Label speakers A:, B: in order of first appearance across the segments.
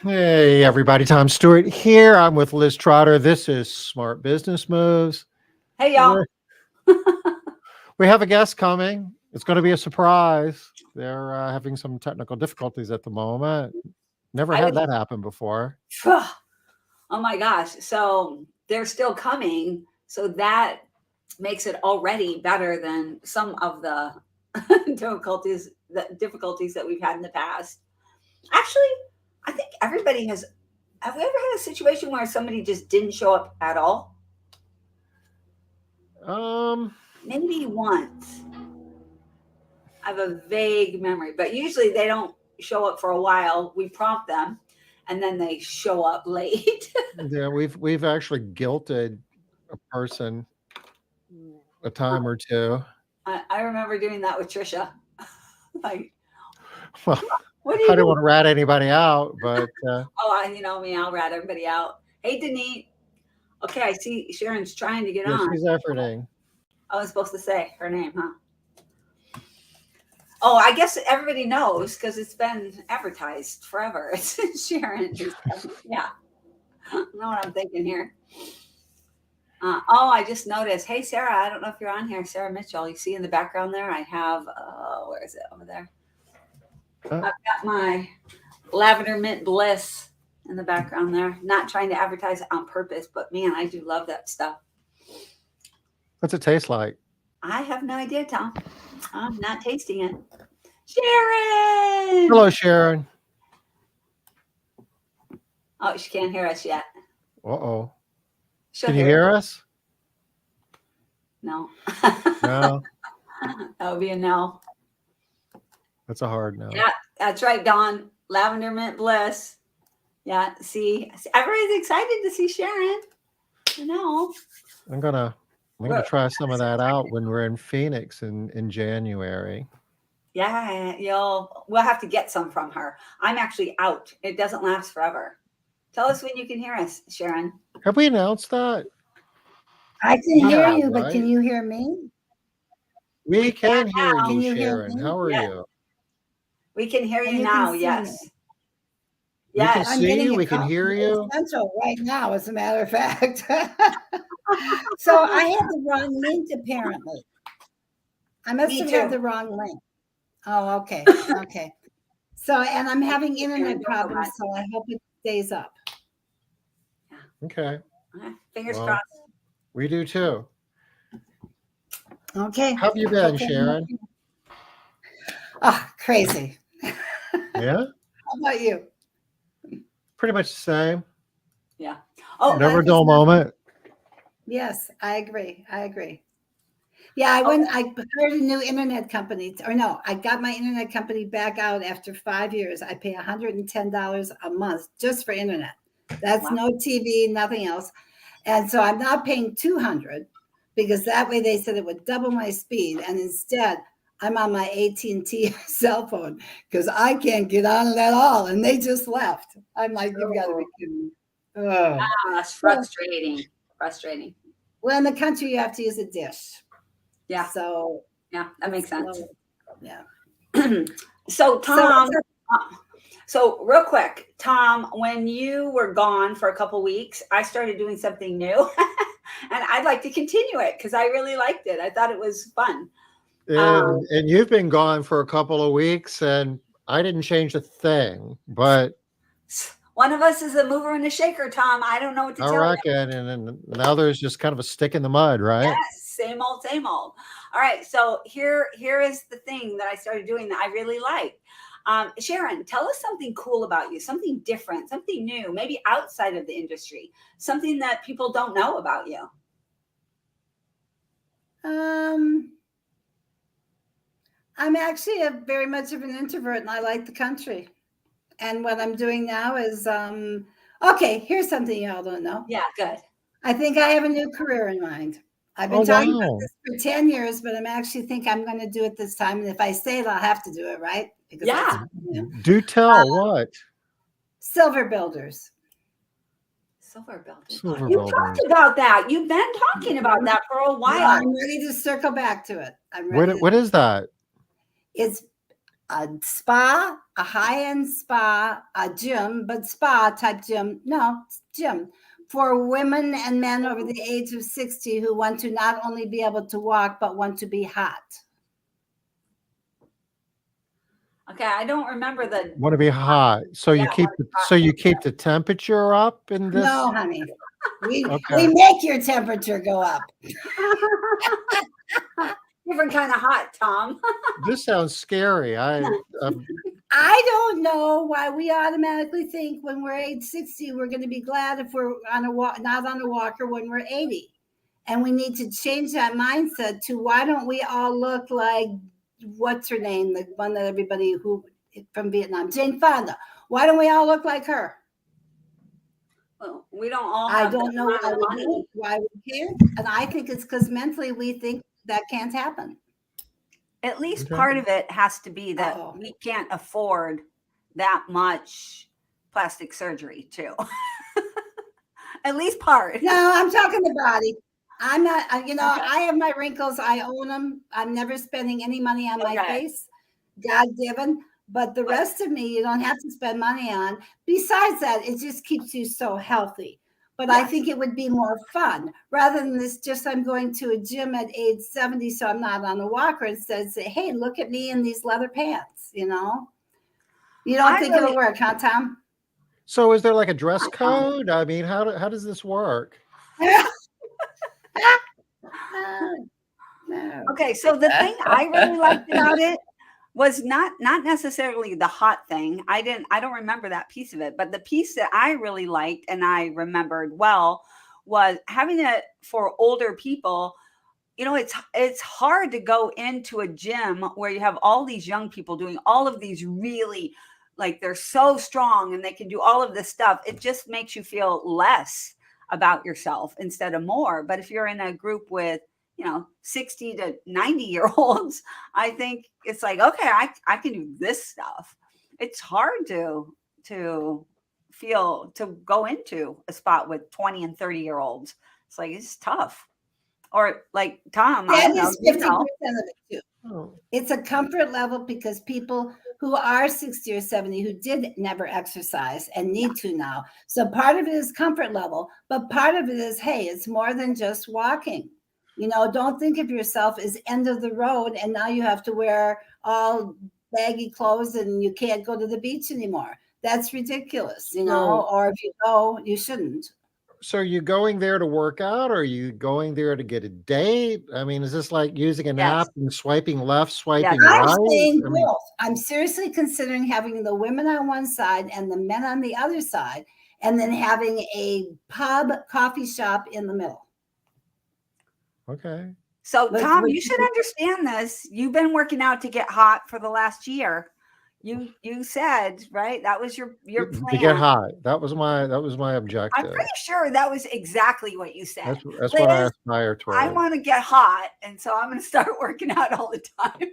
A: Hey, everybody. Tom Stewart here. I'm with Liz Trotter. This is Smart Business Moves.
B: Hey, y'all.
A: We're, we have a guest coming. It's going to be a surprise. They're having some technical difficulties at the moment. Never had that happen before.
B: Oh my gosh. So they're still coming. So that makes it already better than some of the difficulties that we've had in the past. Actually, I think everybody has. Have we ever had a situation where somebody just didn't show up at all? Maybe once. I have a vague memory, but usually they don't show up for a while. We prompt them, and then they show up late.
A: Yeah, we've actually guilted a person a time or two.
B: I remember doing that with Trisha. Like,
A: Well,
B: what do
A: I
B: you
A: don't
B: do?
A: want to rat anybody out, but
B: You know me, I'll rat everybody out. Hey, Denise. Okay, I see Sharon's trying to get
A: yeah,
B: on.
A: she's efforting.
B: I was supposed to say her name, huh? Oh, I guess everybody knows because it's been advertised forever. It's Sharon. Yeah. I know what I'm thinking here. I just noticed. Hey, Sarah, I don't know if you're on here. Sarah Mitchell. You see in the background there, I have, where is it? Over there. I've got my Lavender Mint Bliss in the background there. Not trying to advertise it on purpose, but man, I do love that stuff.
A: What's it taste like?
B: I have no idea, Tom. I'm not tasting it. Sharon!
A: Hello, Sharon.
B: Oh, she can't hear us yet.
A: Uh-oh.
B: She'll
A: Can you hear us?
B: No.
A: No.
B: That would be a no.
A: That's a hard no.
B: Yeah, that's right, Dawn. Lavender Mint Bliss. Yeah, see, everybody's excited to see Sharon. I know.
A: I'm gonna try some of that out when we're in Phoenix in January.
B: Yeah, we'll have to get some from her. I'm actually out. It doesn't last forever. Tell us when you can hear us, Sharon.
A: Have we announced that?
C: I can hear you, but can you hear me?
A: We can hear you,
C: Can you hear
A: Sharon.
C: me?
A: How are you?
B: We can hear
C: And
B: you
C: you
B: now,
C: can see
B: yes.
C: me.
A: We can
B: Yes.
A: see you, we can hear you.
C: Central right now, as a matter of fact. So I had the wrong link, apparently. I must
B: Me
C: have
B: too.
C: had the wrong link. Oh, okay. Okay. So, and I'm having internet problems, so I hope it stays up.
A: Okay.
B: Fingers
A: Well,
B: crossed.
A: We do too.
C: Okay.
A: How have you been,
C: Okay.
A: Sharon?
C: Oh, crazy.
A: Yeah?
C: How about you?
A: Pretty much the same.
B: Yeah. Oh,
A: Never a dull moment.
C: Yes, I agree. Yeah, I hired a new internet company, I got my internet company back out after 5 years. I pay $110 a month just for internet. That's no TV, nothing else. And so I'm not paying $200 because that way they said it would double my speed. And instead, I'm on my AT&T cell phone because I can't get on it at all. And they just left. I'm like, you've got to be kidding me.
B: That's frustrating. Frustrating.
C: Well, in the country, you have to use a dish.
B: Yeah.
C: So
B: yeah, that makes sense.
C: Yeah.
B: So Tom, so real quick, Tom, when you were gone for a couple weeks, I started doing something new, and I'd like to continue it because I really liked it. I thought it was fun.
A: And you've been gone for a couple of weeks, and I didn't change a thing, but
B: one of us is a mover and a shaker, Tom. I don't know what to tell you.
A: I reckon, and the other is just kind of a stick in the mud, right?
B: Yes, same old, same old. All right, so here is the thing that I started doing that I really like. Sharon, tell us something cool about you, something different, something new, maybe outside of the industry, something that people don't know about you.
C: I'm actually very much of an introvert, and I like the country. And what I'm doing now is, okay, here's something y'all don't know.
B: Yeah, good.
C: I think I have a new career in mind. I've been talking about this for 10 years, but I'm actually think I'm going to do it this time. And if I say it, I'll have to do it, right? Because
A: do tell what?
C: Silver builders.
B: Silver builders.
A: Silver
B: you
A: builders.
B: talked about that. You've been talking about that for a while.
C: Yeah, I'm ready to circle back to it.
A: What is that?
C: It's a spa, a high-end spa, a gym, but spa type gym. No, gym for women and men over the age of 60 who want to not only be able to walk, but want to be hot.
B: Okay, I don't remember the.
A: Want to be hot. So
B: Yeah,
A: you keep the temperature up in this?
C: No, honey. We
A: Okay.
C: make your temperature go up.
B: Different kind of hot, Tom.
A: This sounds scary.
C: I don't know why we automatically think when we're age 60, we're going to be glad if we're on a walk, not on a walker when we're 80. And we need to change that mindset to why don't we all look like, what's her name? The one that everybody who from Vietnam, Jane Fonda. Why don't we all look like her?
B: Well, we don't all.
C: I
B: have
C: don't
B: the
C: know
B: amount of money.
C: why we can't. And I think it's because mentally we think that can't happen.
B: At least
A: Okay.
B: part of it has to be that
C: Uh-oh.
B: we can't afford that much plastic surgery too. At least part.
C: No, I'm talking the body. I'm not, I have my wrinkles. I own them. I'm never spending any money on my
B: Okay.
C: face, God given. But the rest of me, you don't have to spend money on. Besides that, it just keeps you so healthy. But I
B: Yes.
C: think it would be more fun rather than this just I'm going to a gym at age 70, so I'm not on a walker. Instead, say, hey, look at me in these leather pants, You don't
B: I
C: think
B: really-
C: it'll work, huh, Tom?
A: So is there like a dress code? I mean, how does this work?
C: No.
B: Okay, so the thing I really liked about it was not necessarily the hot thing. I don't remember that piece of it, but the piece that I really liked and I remembered well was having it for older people. It's hard to go into a gym where you have all these young people doing all of these really, like, they're so strong and they can do all of this stuff. It just makes you feel less about yourself instead of more. But if you're in a group with 60 to 90-year-olds, I think it's like, okay, I can do this stuff. It's hard to go into a spot with 20 and 30-year-olds. It's like, it's tough. Or like Tom, I
C: That
B: don't know,
C: is 50% of it too.
A: Oh,
C: It's a comfort level because people who are 60 or 70 who did never exercise and need to now. So part of it is comfort level, but part of it is, hey, it's more than just walking. Don't think of yourself as end of the road and now you have to wear all baggy clothes and you can't go to the beach anymore. That's ridiculous, or if you go, you shouldn't.
A: so are you going there to work out, or are you going there to get a date? I mean, is this like using an
B: Yes.
A: app and swiping left, swiping
C: I'm
A: right?
C: saying
A: I mean,
C: both. I'm seriously considering having the women on one side and the men on the other side, and then having a pub coffee shop in the middle.
A: okay.
B: So
C: Like,
B: Tom,
C: what
B: you
C: you
B: should
C: do-
B: understand this. You've been working out to get hot for the last year. You said, right? That was your
A: To
B: plan.
A: get hot. That was my
B: I'm
A: objective.
B: pretty sure that was exactly what you said.
A: That's what I
B: Liz,
A: aspire
B: I
A: toward.
B: want to get hot, and so I'm going to start working out all the time.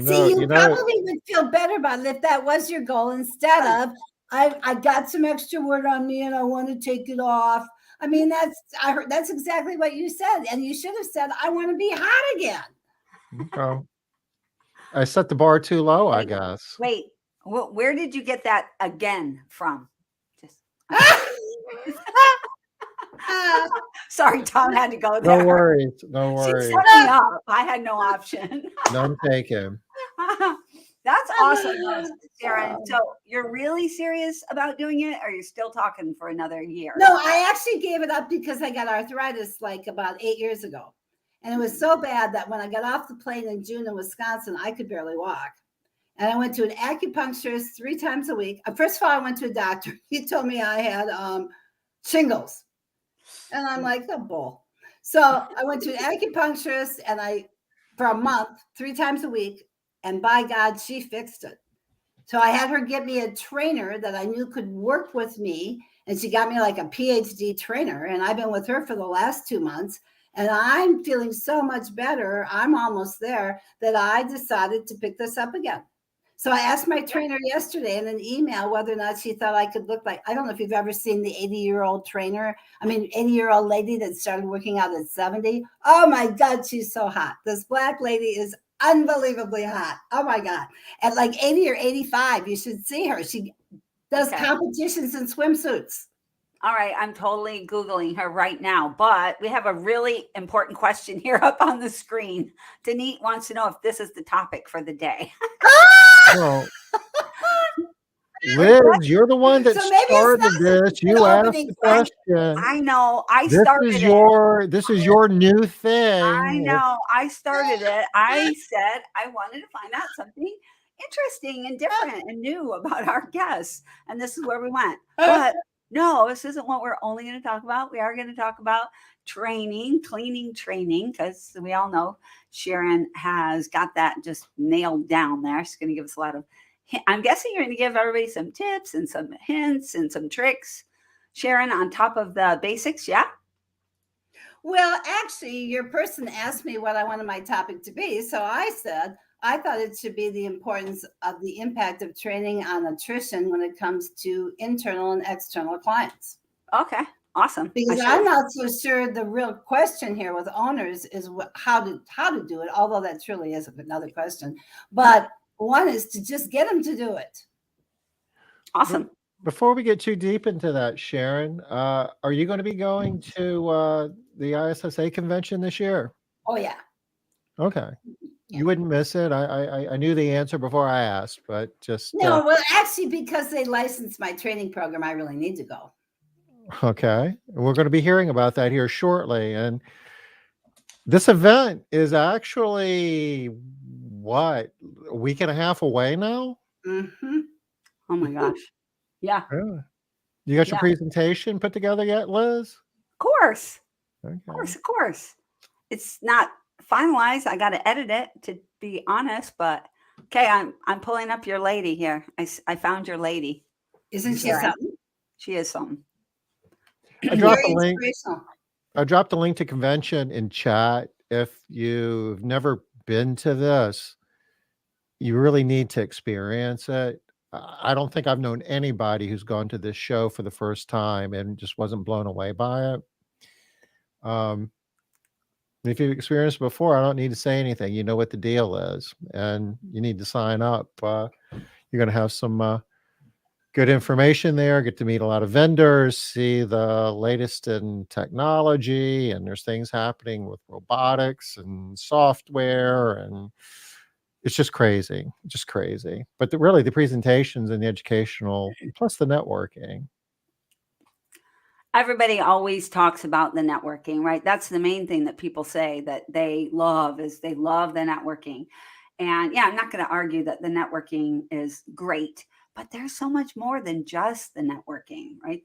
C: See, you probably would feel better about it if that was your goal instead of I got some extra wood on me and I want to take it off. I mean, that's exactly what you said, and you should have said I want to be hot again.
A: Okay. I set the bar too low, I guess.
B: Wait, where did you get that again from? Just sorry, Tom had to go there.
A: No worries. No
B: She
A: worries.
B: set me up. I had no option.
A: None taken.
B: That's awesome, Sharon. So you're really serious about doing it, or you're still talking for another year?
C: No, I actually gave it up because I got arthritis like about 8 years ago. And it was so bad that when I got off the plane in June in Wisconsin, I could barely walk. And I went to an acupuncturist 3 times a week. First of all, I went to a doctor. He told me I had shingles. And I'm like, oh, bull. So I went to an acupuncturist for a month, 3 times a week. And by God, she fixed it. So I had her get me a trainer that I knew could work with me. And she got me like a PhD trainer. And I've been with her for the last 2 months. And I'm feeling so much better. I'm almost there that I decided to pick this up again. So I asked my trainer yesterday in an email whether or not she thought I could look like, I don't know if you've ever seen the 80-year-old 80-year-old lady that started working out at 70. Oh my God, she's so hot. This black lady is unbelievably hot. Oh my God. At like 80 or 85, you should see her. She does
B: Okay.
C: competitions in swimsuits.
B: All right, I'm totally Googling her right now, but we have a really important question here up on the screen. Denise wants to know if this is the topic for the day.
A: Well, Liz, you're the one that
C: So maybe it's
A: started
C: not
A: this.
C: an
A: You asked
C: opening
A: the question.
B: I know, I
A: This
B: started
A: is
B: it.
A: this is your new
B: I
A: thing.
B: know, I started it. I said I wanted to find out something interesting and different and new about our guests, and this is where we went. But no, this isn't what we're only going to talk about. We are going to talk about training, cleaning training, because we all know Sharon has got that just nailed down there. She's going to give us a lot of, I'm guessing you're going to give everybody some tips and some hints and some tricks, Sharon, on top of the basics. Yeah.
C: Well, actually, your person asked me what I wanted my topic to be. So I said, I thought it should be the importance of the impact of training on attrition when it comes to internal and external clients.
B: Okay. Awesome.
C: Because I'm not so sure the real question here with owners is how to do it, although that truly is another question. But one is to just get them to do it.
B: Awesome.
A: Before we get too deep into that, Sharon, are you going to be going to the ISSA convention this year?
C: Oh, yeah.
A: Okay. You wouldn't miss it. I knew the answer before I asked, but just
C: no. Well, actually, because they licensed my training program, I really need to go.
A: Okay, we're going to be hearing about that here shortly. And this event is actually what, a week and a half away now?
C: Mm-hmm.
B: Oh my gosh. Yeah.
A: Yeah. You got your presentation put together yet, Liz?
B: Of course.
A: Okay.
B: Of course. It's not finalized. I got to edit it, to be honest, but okay, I'm pulling up your lady here. I found your lady.
C: Isn't she something?
B: She is something.
A: I dropped a link. I dropped a link to convention in chat. If you've never been to this, you really need to experience it. I don't think I've known anybody who's gone to this show for the first time and just wasn't blown away by it. If you've experienced it before, I don't need to say anything. You know what the deal is, and you need to sign up. You're going to have some good information there, get to meet a lot of vendors, see the latest in technology, and there's things happening with robotics and software, and it's just crazy, But really, the presentations and the educational, plus the networking.
B: Everybody always talks about the networking, right? That's the main thing that people say that they love, is they love the networking. And yeah, I'm not going to argue that the networking is great, but there's so much more than just the networking, right?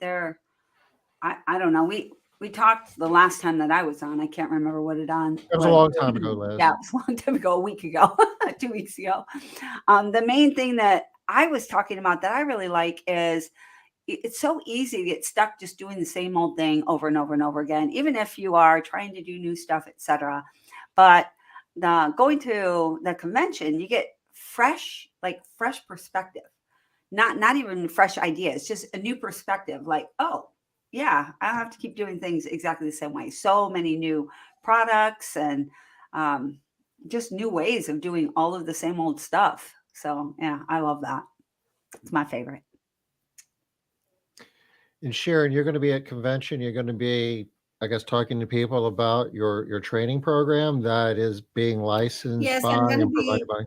B: I don't know. We talked the last time that I was on. I can't remember what it on.
A: It was a long time ago, Liz.
B: Yeah, it was a long time ago, a week ago, 2 weeks ago. The main thing that I was talking about that I really like is it's so easy to get stuck just doing the same old thing over and over and over again, even if you are trying to do new stuff, etc. But going to the convention, you get fresh perspective, not even fresh ideas, just a new perspective. Like, oh yeah, I don't have to keep doing things exactly the same way. So many new products and just new ways of doing all of the same old stuff. So yeah, I love that. It's my favorite.
A: And Sharon, you're going to be at convention. You're going to be, I guess, talking to people about your training program that is being licensed by and provided by.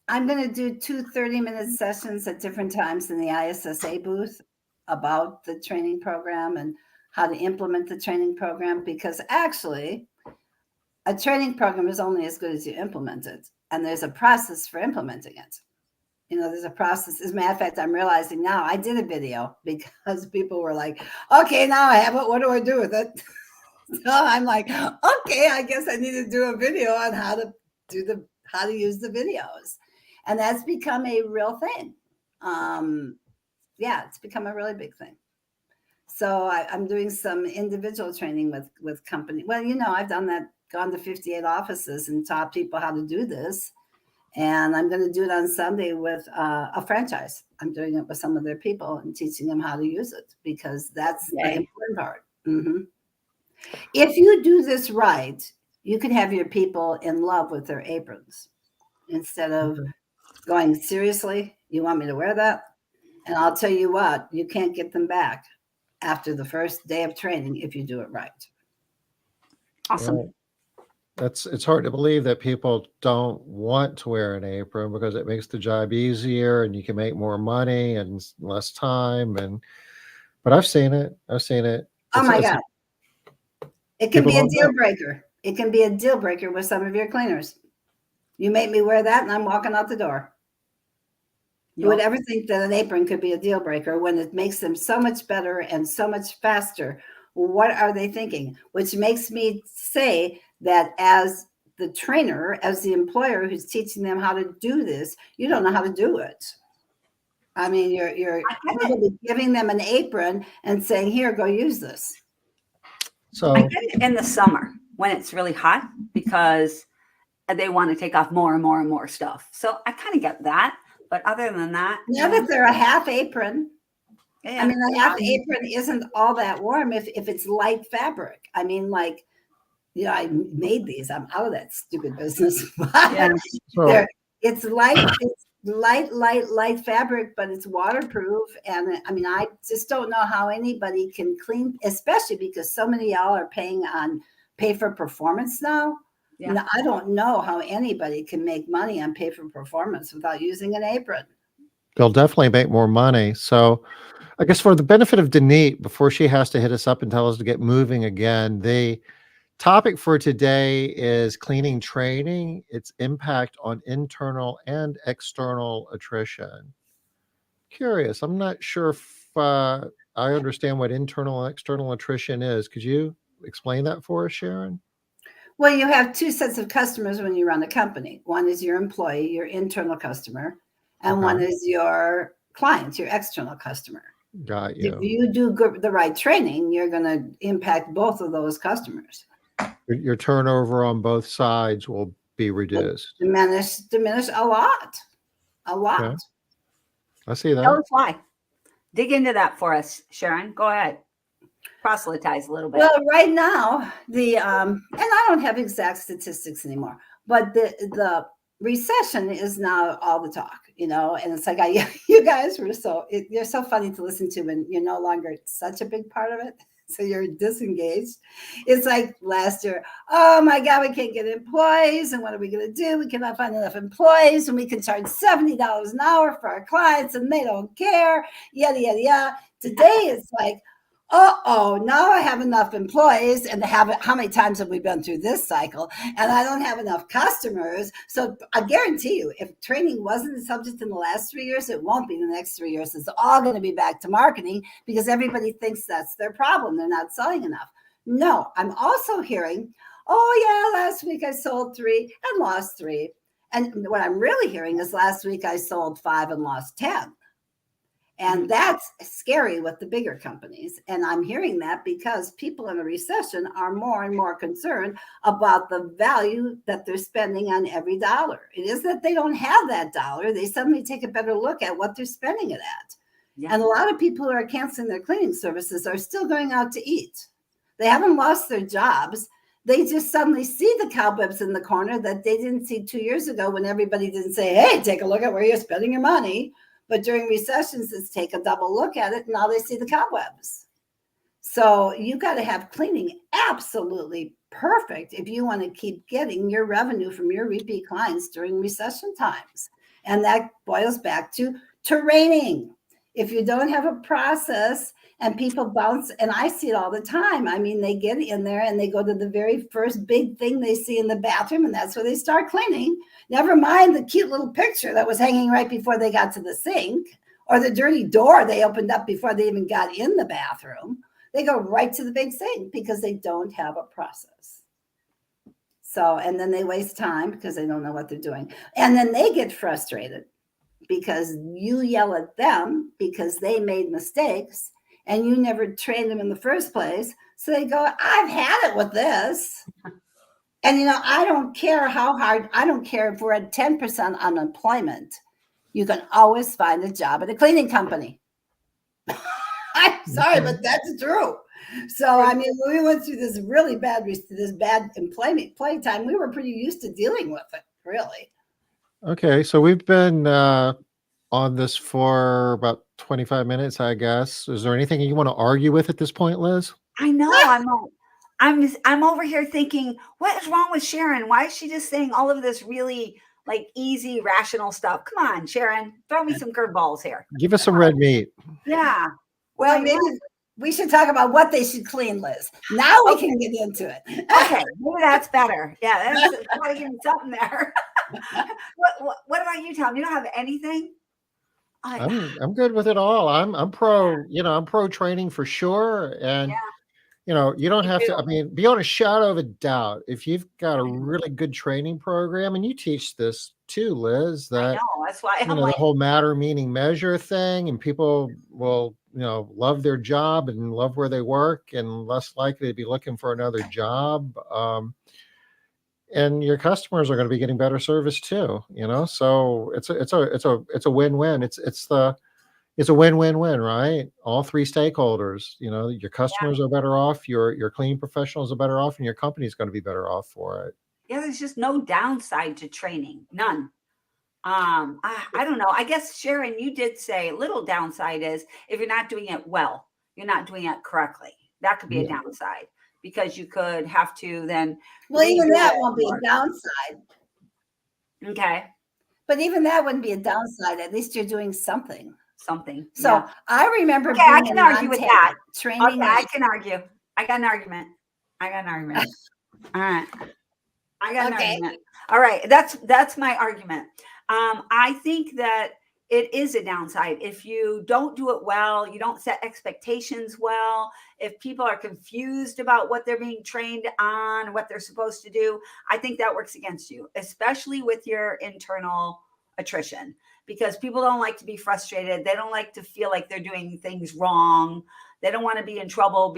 C: I'm going to do 2 30-minute sessions at different times in the ISSA booth about the training program and how to implement the training program, because actually a training program is only as good as you implement it. And there's a process for implementing it. There's a process. As a matter of fact, I'm realizing now I did a video because people were like, okay, now I have it. What do I do with it? So I'm like, okay, I guess I need to do a video on how to use the videos. And that's become a real thing. It's become a really big thing. So I'm doing some individual training with company. Well, I've done that, gone to 58 offices and taught people how to do this. And I'm going to do it on Sunday with a franchise. I'm doing it with some of their people and teaching them how to use it, because that's the important part. Mm-hmm. If you do this right, you can have your people in love with their aprons instead of going, seriously, you want me to wear that? And I'll tell you what, you can't get them back after the first day of training if you do it right.
B: Awesome.
A: Well, it's hard to believe that people don't want to wear an apron because it makes the job easier and you can make more money and less time. But I've seen it. I've seen it.
C: Oh my God. It can be a
A: don't know.
C: deal breaker. It can be a deal breaker with some of your cleaners. You make me wear that and I'm walking out the door. You would ever think that an apron could be a deal breaker when it makes them so much better and so much faster? What are they thinking? Which makes me say that as the trainer, as the employer who's teaching them how to do this, you don't know how to do it. I mean, you're probably giving them an apron and saying, here, go use this.
A: So
B: I get it in the summer when it's really hot because they want to take off more and more and more stuff. So I kind of get that. But other than that,
C: now that they're a half apron,
B: yeah,
C: I mean, a half apron isn't all that warm if it's light fabric. I mean, like, you know, I made these. I'm out of that stupid business.
B: Yeah.
A: So,
C: It's light fabric, but it's waterproof. And I mean, I just don't know how anybody can clean, especially because so many of y'all are paying on pay for performance now.
B: Yeah.
C: Now, I don't know how anybody can make money on pay for performance without using an apron.
A: they'll definitely make more money. So I guess for the benefit of Denise, before she has to hit us up and tell us to get moving again, the topic for today is cleaning training, its impact on internal and external attrition. Curious. I'm not sure if I understand what internal and external attrition is. Could you explain that for us, Sharon?
C: Well, you have two sets of customers when you run a company. One is your employee, your internal customer, and
A: Okay.
C: one is your client, your external customer.
A: Got
C: If
A: you.
C: you do the right training, you're going to impact both of those customers.
A: Your turnover on both sides will be reduced.
C: Diminish a lot.
A: Okay. I see
B: tell
A: that.
B: us why. Dig into that for us, Sharon. Go ahead. Proselytize a little bit.
C: Well, right now, and I don't have exact statistics anymore, but the recession is now all the talk, you know, and it's like, you guys were you're so funny to listen to when you're no longer such a big part of it. So you're disengaged. It's like last year, oh my God, we can't get employees. And what are we going to do? We cannot find enough employees and we can charge $70 an hour for our clients and they don't care. Yada, yada, yada. Today it's like, now I have enough employees and how many times have we been through this cycle? And I don't have enough customers. So I guarantee you, if training wasn't the subject in the last 3 years, it won't be the next 3 years. It's all going to be back to marketing because everybody thinks that's their problem. They're not selling enough. No, I'm also hearing, oh yeah, last week I sold 3 and lost 3. And what I'm really hearing is last week I sold 5 and lost 10. And that's scary with the bigger companies. And I'm hearing that because people in a recession are more and more concerned about the value that they're spending on every dollar. It is that they don't have that dollar. They suddenly take a better look at what they're spending it at. Yeah. And a lot of people who are canceling their cleaning services are still going out to eat. They haven't lost their jobs. They just suddenly see the cobwebs in the corner that they didn't see 2 years ago when everybody didn't say, hey, take a look at where you're spending your money. But during recessions, it's take a double look at it. And now they see the cobwebs. So you got to have cleaning absolutely perfect if you want to keep getting your revenue from your repeat clients during recession times. And that boils back to training. If you don't have a process and people bounce, and I see it all the time. I mean, they get in there and they go to the very first big thing they see in the bathroom, and that's where they start cleaning. Never mind the cute little picture that was hanging right before they got to the sink or the dirty door they opened up before they even got in the bathroom. They go right to the big thing because they don't have a process. So, and then they waste time because they don't know what they're doing. And then they get frustrated because you yell at them because they made mistakes and you never trained them in the first place. So they go, I've had it with this. And, you know, I don't care how hard, I don't care if we're at 10% unemployment. You can always find a job at a cleaning company. I'm sorry, but that's true. So, I mean, when we went through this really this bad employment playtime, we were pretty used to dealing with it, really.
A: Okay, so we've been on this for about 25 minutes, I guess. Is there anything you want to argue with at this point, Liz?
B: I know. I'm over here thinking, what is wrong with Sharon? Why is she just saying all of this really like easy, rational stuff? Come on, Sharon, throw me some curveballs here.
A: Give us some red meat.
B: Yeah.
C: Well, maybe we should talk about what they should clean, Liz. Now we can get into it.
B: Okay, maybe that's better. Yeah, that's gotta give me something there. What about you, Tom? You don't have anything?
A: I'm good with it all. I'm pro, I'm pro training for sure. And you don't have to, I mean, beyond a shadow of a doubt, if you've got a really good training program, and you teach this too, Liz,
B: I
A: that
B: know, that's why I'm
A: the
B: like,
A: whole matter, meaning, measure thing, and people will, love their job and love where they work and less likely to be looking for another job. And your customers are going to be getting better service too, so it's a win-win. It's a win-win-win, right? All three stakeholders, your customers are better off, your cleaning professionals are better off, and your company's going to be better off for it.
B: yeah, there's just no downside to training. None. I don't know. I guess, Sharon, you did say a little downside is if you're not doing it well, you're not doing it correctly. That could be a downside because you could have to then.
C: Well, even that won't be a downside.
B: Okay.
C: But even that wouldn't be a downside. At least you're doing something.
B: So
C: I remember
B: okay, I can argue with that.
C: Training.
B: Okay, I can argue. I got an argument. All right. I got an argument. All right. That's my argument. I think that it is a downside. If you don't do it well, you don't set expectations well, if people are confused about what they're being trained on, what they're supposed to do, I think that works against you, especially with your internal attrition, because people don't like to be frustrated. They don't like to feel like they're doing things wrong. They don't want to be in trouble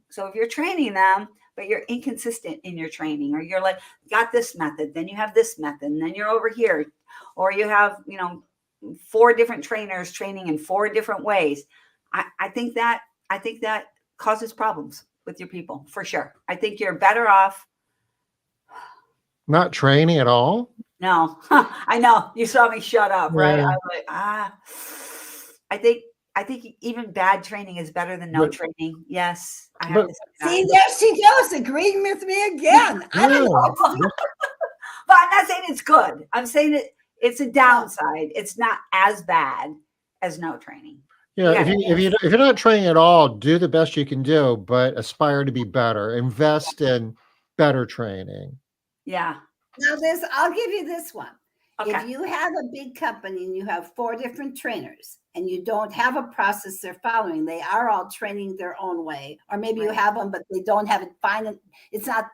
B: so if you're training them, but you're inconsistent in your training, or you're like, got this method, then you have this method, and then you're over here, or you have, 4 different trainers training in 4 different ways. I think that causes problems with your people for sure. I think you're better off
A: not training at all.
B: No, I know you saw me shut up, right?
A: Yeah.
B: I was like, I think even bad training is better than no training. Yes. I have to
C: see, there she goes, agreeing with me again. I don't know.
B: But I'm not saying it's good. I'm saying it's a downside. It's not as bad as no training.
A: Yeah, if you're not training at all, do the best you can do, but aspire to be better. Invest in better training.
B: Yeah.
C: Now I'll give you this one.
B: Okay.
C: If you have a big company and you have 4 different trainers and you don't have a process they're following, they are all training their own way, or maybe you have them, but they don't have it it's not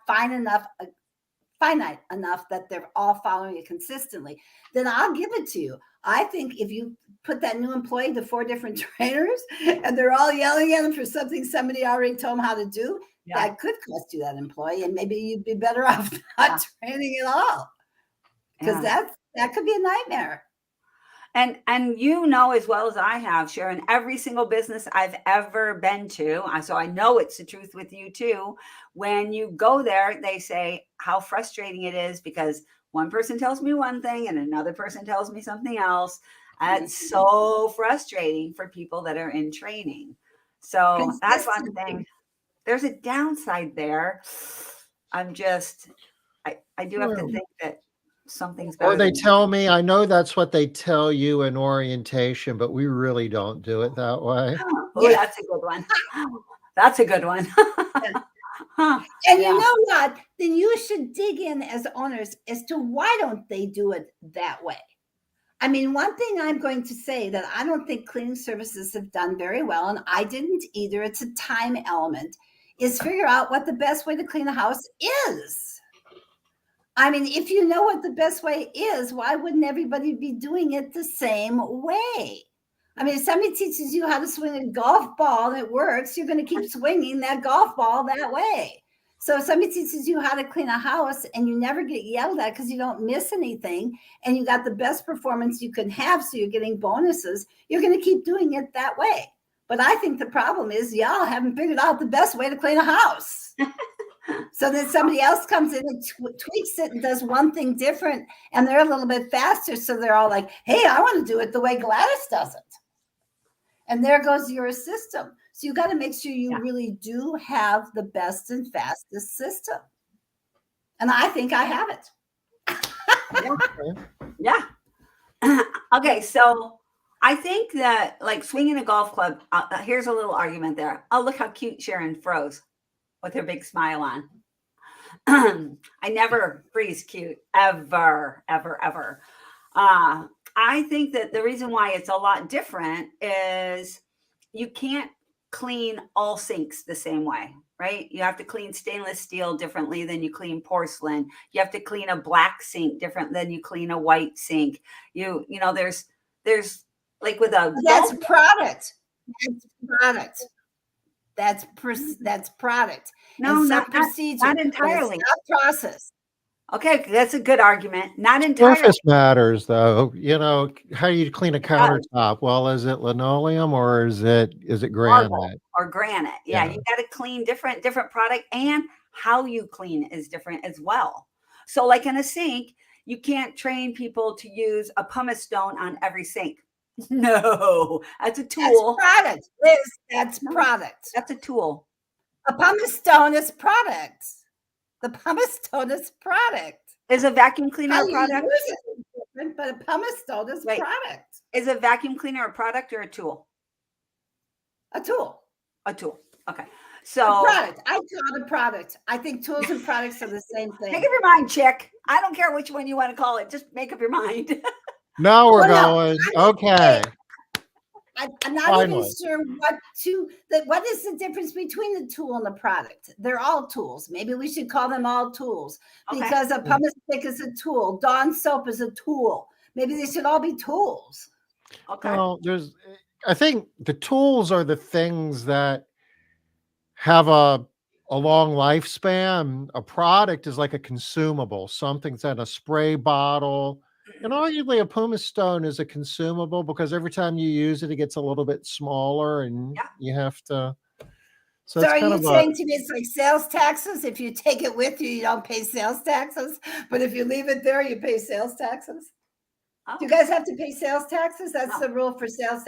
C: finite enough that they're all following it consistently, then I'll give it to you. I think if you put that new employee to 4 different trainers and they're all yelling at them for something somebody already told them how to do, that could cost you that employee, and maybe you'd be better off not training at all, because that could be a nightmare.
B: And as well as I have, Sharon, every single business I've ever been to, so I know it's the truth with you too. When you go there, they say how frustrating it is because one person tells me one thing and another person tells me something else. It's so frustrating for people that are in training. So that's one thing. There's a downside there. I do have to think that something's better.
A: Or they tell me, I know that's what they tell you in orientation, but we really don't do it that way.
B: Oh, that's a good one. That's a good one.
C: And you know what? Then you should dig in as owners as to why don't they do it that way. I mean, one thing I'm going to say that I don't think cleaning services have done very well, and I didn't either, it's a time element, is figure out what the best way to clean a house is. I mean, if you know what the best way is, why wouldn't everybody be doing it the same way? I mean, if somebody teaches you how to swing a golf ball and it works, you're going to keep swinging that golf ball that way. So if somebody teaches you how to clean a house and you never get yelled at because you don't miss anything and you got the best performance you can have, so you're getting bonuses, you're going to keep doing it that way. But I think the problem is y'all haven't figured out the best way to clean a house. So then somebody else comes in and tweaks it and does one thing different, and they're a little bit faster. So they're all like, hey, I want to do it the way Gladys does it. And there goes your system. So you got to make sure you really do have the best and fastest system. And I think I have it.
B: Yeah. Okay, so I think that like swinging a golf club, here's a little argument there. Oh, look how cute Sharon froze with her big smile on. I never freeze cute, ever, ever, ever. I think that the reason why it's a lot different is you can't clean all sinks the same way, right? You have to clean stainless steel differently than you clean porcelain. You have to clean a black sink different than you clean a white sink. You know, there's like with a
C: that's product. That's product.
B: No, not
C: procedure.
B: Not entirely.
C: Not process.
B: Okay, that's a good argument. Not entirely.
A: Surface matters, though. You know, how do you clean a countertop? Well, is it linoleum or is it granite?
B: Marble or granite. Yeah, you got to clean different product, and how you clean is different as well. So, like in a sink, you can't train people to use a pumice stone on every sink. No, that's a tool.
C: That's product. Liz, that's product.
B: That's a tool.
C: A pumice stone is product. The pumice stone is product.
B: Is a vacuum cleaner a product?
C: But a pumice stone is product.
B: Is a vacuum cleaner a product or a tool?
C: A tool.
B: A tool. Okay. So
C: a product. I call it a product. I think tools and products are the same thing.
B: Make up your mind, chick. I don't care which one you want to call it. Just make up your mind.
A: Now we're going. Okay.
C: I'm not even sure what is the difference between the tool and the product. They're all tools. Maybe we should call them all tools because a pumice stick is a tool. Dawn soap is a tool. Maybe they should all be tools.
A: Okay. Well, I think the tools are the things that have a long lifespan. A product is like a consumable, something's in a spray bottle. And arguably a pumice stone is a consumable because every time you use it, it gets a little bit smaller and you have to.
C: So are you saying to me it's like sales taxes? If you take it with you, you don't pay sales taxes. But if you leave it there, you pay sales taxes? Oh. Do you guys have to pay sales taxes? That's the rule for sales.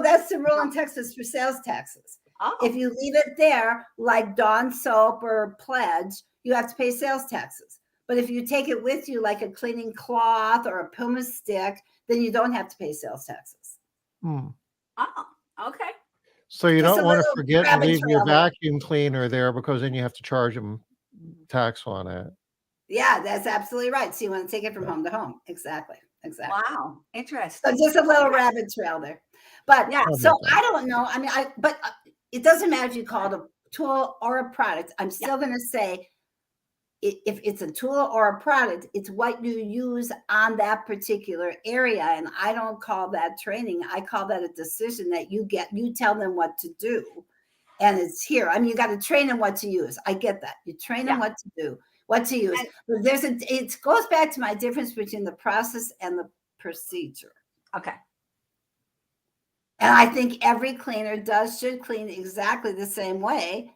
C: That's the rule in Texas for sales taxes. Oh. If you leave it there, like Dawn soap or Pledge, you have to pay sales taxes. But if you take it with you, like a cleaning cloth or a pumice stick, then you don't have to pay sales taxes.
B: Oh, okay.
A: So you don't want to forget to leave your vacuum cleaner there because then you have to charge them tax on it.
C: Yeah, that's absolutely right. So you want to take it from home to home. Exactly.
B: Wow, interesting.
C: So just a little rabbit trail there. But so I don't know. I mean, but it doesn't matter if you call it a tool or a product. I'm still going to say, if it's a tool or a product, it's what you use on that particular area. And I don't call that training. I call that a decision that you tell them what to do. And it's here. I mean, you got to train them what to use. I get that. You train them what to do, what to use. But it goes back to my difference between the process and the procedure.
B: Okay.
C: And I think every cleaner should clean exactly the same way,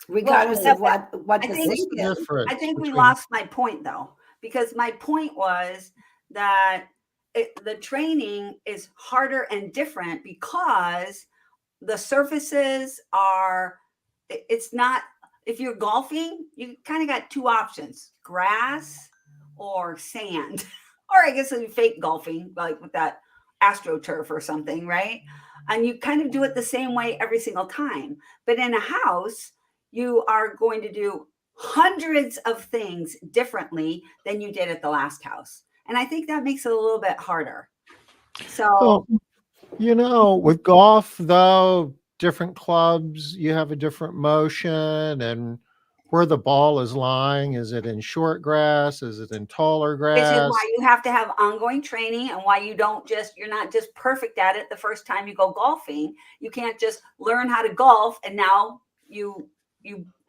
C: regardless of what the sink is.
B: I think we lost my point though, because my point was that the training is harder and different because the surfaces it's not, if you're golfing, you kind of got two options, grass or sand, or I guess fake golfing, like with that AstroTurf or something, right? And you kind of do it the same way every single time. But in a house, you are going to do hundreds of things differently than you did at the last house. And I think that makes it a little bit harder. So,
A: with golf, though, different clubs, you have a different motion and where the ball is lying. Is it in short grass? Is it in taller grass?
B: Which is why you have to have ongoing training and why you're not just perfect at it the first time you go golfing. You can't just learn how to golf and now you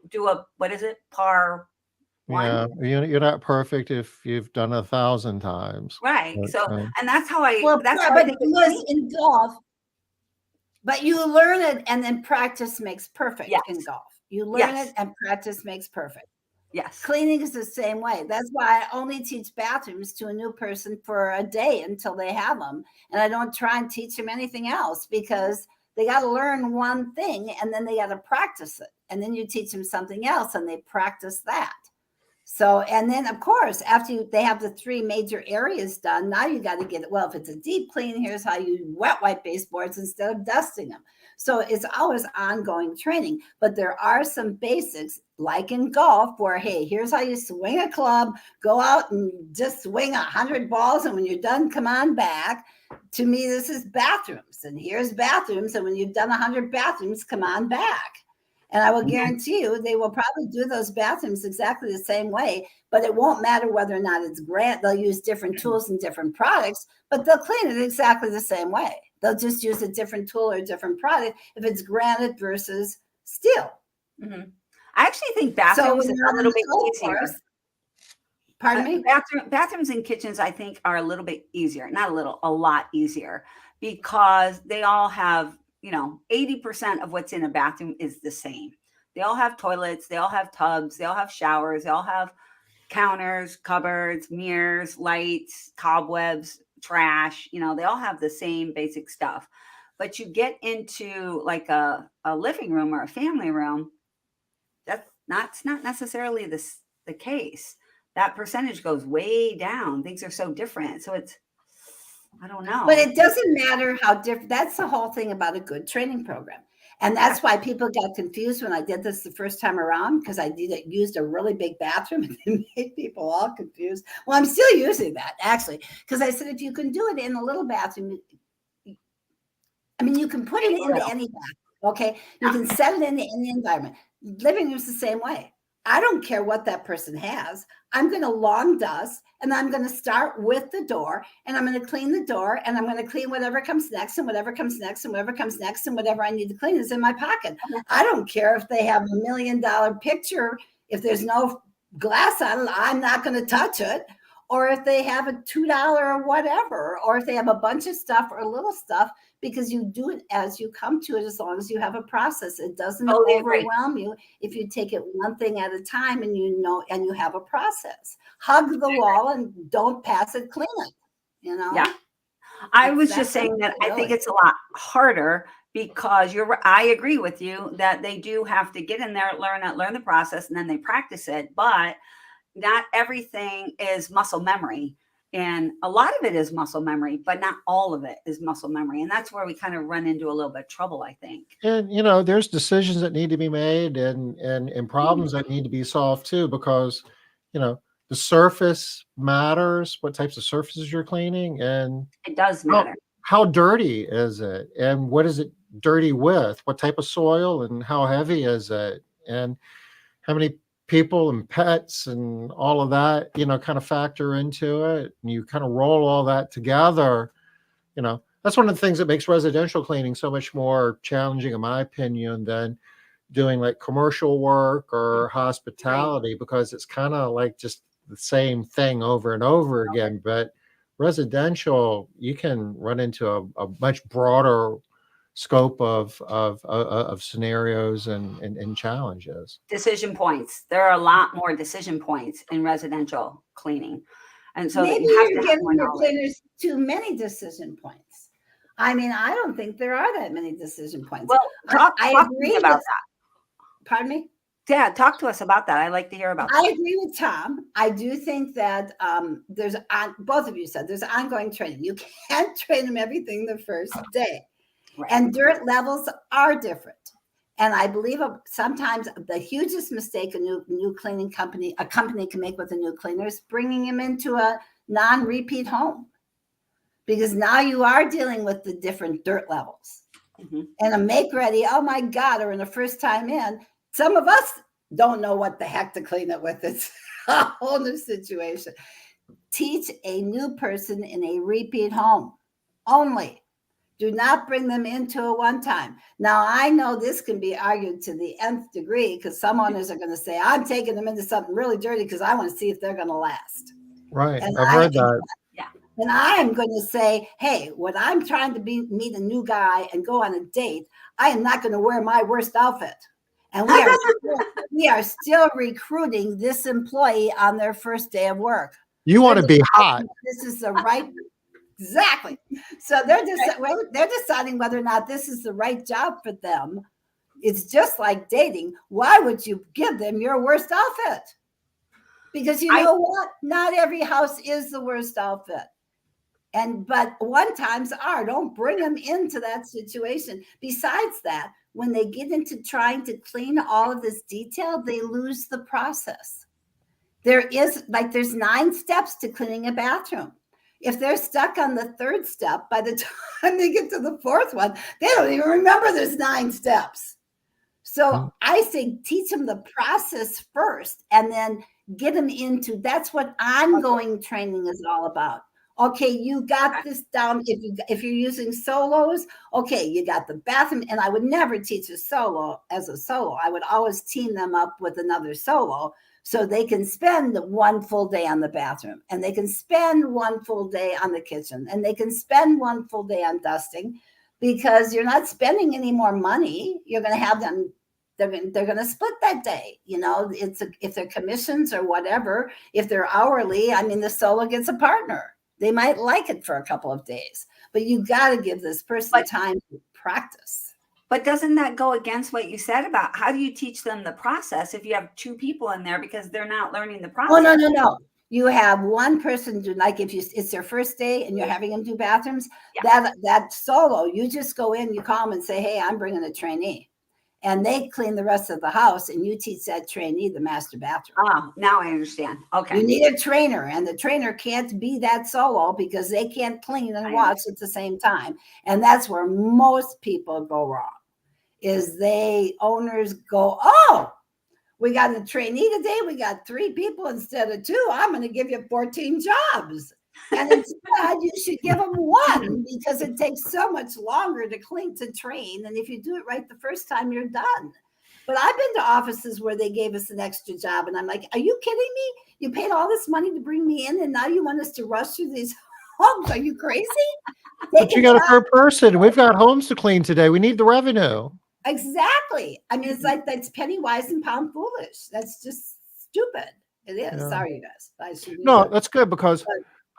B: do par one?
A: Yeah, you're not perfect if you've done 1,000 times.
B: Right.
A: But,
B: so, and that's how I think
C: in golf, But you learn it, and then practice makes perfect
B: Yes.
C: in golf. You learn
B: Yes.
C: it, and practice makes perfect.
B: Yes.
C: Cleaning is the same way. That's why I only teach bathrooms to a new person for a day until they have them. And I don't try and teach them anything else, because they got to learn one thing and then they got to practice it. And then you teach them something else and they practice that. So, and then of course, after they have the 3 major areas done, now you got to get it. Well, if it's a deep clean, here's how you wet wipe baseboards instead of dusting them. So it's always ongoing training, but there are some basics like in golf where, hey, here's how you swing a club, go out and just swing 100 balls. And when you're done, come on back. To me, this is bathrooms, and here's bathrooms. And when you've done 100 bathrooms, come on back. And I will guarantee you, they will probably do those bathrooms exactly the same way, but it won't matter whether or not it's granite. They'll use different tools and different products, but they'll clean it exactly the same way. They'll just use a different tool or a different product if it's granite versus steel.
B: Mm-hmm. I actually think bathrooms are a little bit easier.
C: Pardon me?
B: Bathrooms and kitchens, I think, are a little bit easier. Not a little, a lot easier, because they all have, 80% of what's in a bathroom is the same. They all have toilets, they all have tubs, they all have showers, they all have counters, cupboards, mirrors, lights, cobwebs, trash. They all have the same basic stuff. But you get into like a living room or a family room, that's not necessarily the case. That percentage goes way down. Things are so different. So I don't know.
C: But it doesn't matter how different. That's the whole thing about a good training program. And that's why people got confused when I did this the first time around, because I used a really big bathroom and it made people all confused. Well, I'm still using that, actually, because I said, if you can do it in a little bathroom, I mean, you can put it into any bathroom, okay? You can set it in the environment. Living room's the same way. I don't care what that person has. I'm going to long dust, and I'm going to start with the door, and I'm going to clean the door, and I'm going to clean whatever comes next, and whatever comes next, and whatever comes next, and whatever I need to clean is in my pocket. I don't care if they have $1 million picture. If there's no glass on it, I'm not going to touch it. Or if they have a $2 or whatever, or if they have a bunch of stuff or little stuff, because you do it as you come to it, as long as you have a process. It doesn't overwhelm you if you take it one thing at a time and and you have a process. Hug the wall and don't pass it clean.
B: Yeah. I was just saying that I think it's a lot harder, because I agree with you that they do have to get in there, learn the process, and then they practice it. But not everything is muscle memory. And a lot of it is muscle memory, but not all of it is muscle memory. And that's where we kind of run into a little bit of trouble, I think.
A: And, there's decisions that need to be made and problems that need to be solved too, because, the surface matters, what types of surfaces you're cleaning, and
B: it does matter.
A: How dirty is it? And what is it dirty with? What type of soil, and how heavy is it? And how many people and pets and all of that, kind of factor into it. And you kind of roll all that together. That's one of the things that makes residential cleaning so much more challenging, in my opinion, than doing like commercial work or hospitality, because it's kind of like just the same thing over and over again. But residential, you can run into a much broader scope of scenarios and challenges.
B: Decision points. There are a lot more decision points in residential cleaning. And so
C: maybe you're giving your cleaners too many decision points. I mean, I don't think there are that many decision points.
B: Well, I agree about that.
C: Pardon me?
B: Yeah, talk to us about that. I'd like to hear about that.
C: I agree with Tom. I do think that both of you said there's ongoing training. You can't train them everything the first day. Right. And dirt levels are different. And I believe sometimes the hugest mistake a company can make with a new cleaner is bringing him into a non-repeat home. Because now you are dealing with the different dirt levels. Mm-hmm. And a make ready, oh my God, or in the first time in, some of us don't know what the heck to clean it with. It's a whole new situation. Teach a new person in a repeat home only. Do not bring them into a one-time. Now, I know this can be argued to the nth degree, because some owners are going to say, I'm taking them into something really dirty because I want to see if they're going to last.
A: Right. I've heard that.
C: Yeah. then I'm going to say, hey, when I'm trying to meet a new guy and go on a date, I am not going to wear my worst outfit. And we are still recruiting this employee on their first day of work.
A: You want to be hot.
C: This is the right, exactly. So they're deciding whether or not this is the right job for them. It's just like dating. Why would you give them your worst outfit? Because you know what? Not every house is the worst outfit. But one times are. Don't bring them into that situation. Besides that, when they get into trying to clean all of this detail, they lose the process. There's 9 steps to cleaning a bathroom. If they're stuck on the 3rd step, by the time they get to the 4th one, they don't even remember there's 9 steps. So I say teach them the process first and then get them into, that's what ongoing training is all about. Okay, you got this down. If you're using solos, okay, you got the bathroom. And I would never teach a solo as a solo. I would always team them up with another solo so they can spend 1 full day on the bathroom, and they can spend 1 full day on the kitchen, and they can spend 1 full day on dusting, because you're not spending any more money. You're going to have them. They're going to split that day. If they're commissions or whatever, if they're hourly, I mean, the solo gets a partner. They might like it for a couple of days, but you got to give this person time to practice.
B: But doesn't that go against what you said about how do you teach them the process if you have 2 people in there because they're not learning the process?
C: Oh, no. You have one person do, like if it's their first day and you're having them do bathrooms, that solo, you just go in, you call them and say, hey, I'm bringing a trainee. And they clean the rest of the house, and you teach that trainee the master bathroom.
B: Oh, now I understand. Okay.
C: You need a trainer, and the trainer can't be that solo because they can't clean and wash at the same time. And that's where most people go wrong, is owners go, oh, we got a trainee today. We got 3 people instead of 2. I'm going to give you 14 jobs. And instead, you should give them 1 because it takes so much longer to train. And if you do it right the first time, you're done. But I've been to offices where they gave us an extra job. And I'm like, are you kidding me? You paid all this money to bring me in, and now you want us to rush through these homes? Are you crazy?
A: But you got a 3rd person. We've got homes to clean today. We need the revenue.
C: Exactly. I mean, it's like that's penny wise and pound foolish. That's just stupid. It is. Yeah. Sorry, you guys.
A: No, that's good, because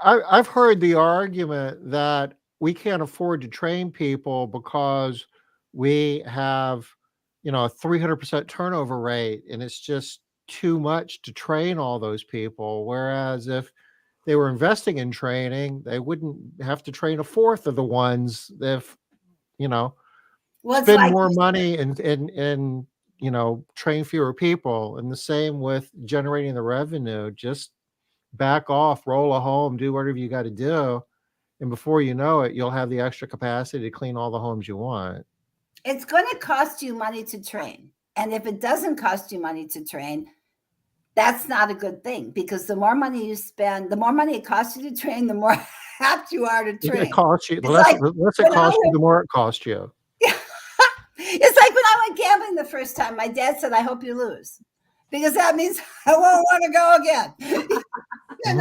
A: I've heard the argument that we can't afford to train people because we have, a 300% turnover rate, and it's just too much to train all those people. Whereas if they were investing in training, they wouldn't have to train 1/4 of the ones if, spend more money and train fewer people. And the same with generating the revenue. Just back off, roll a home, do whatever you got to do. And before you know it, you'll have the extra capacity to clean all the homes you want.
C: It's going to cost you money to train. And if it doesn't cost you money to train, that's not a good thing, because the more money you spend, the more money it costs you to train, the more apt you are to train.
A: It costs you. The less it costs you, the more it costs you.
C: It's like when I went gambling the first time, my dad said, I hope you lose, because that means I won't want to go again. And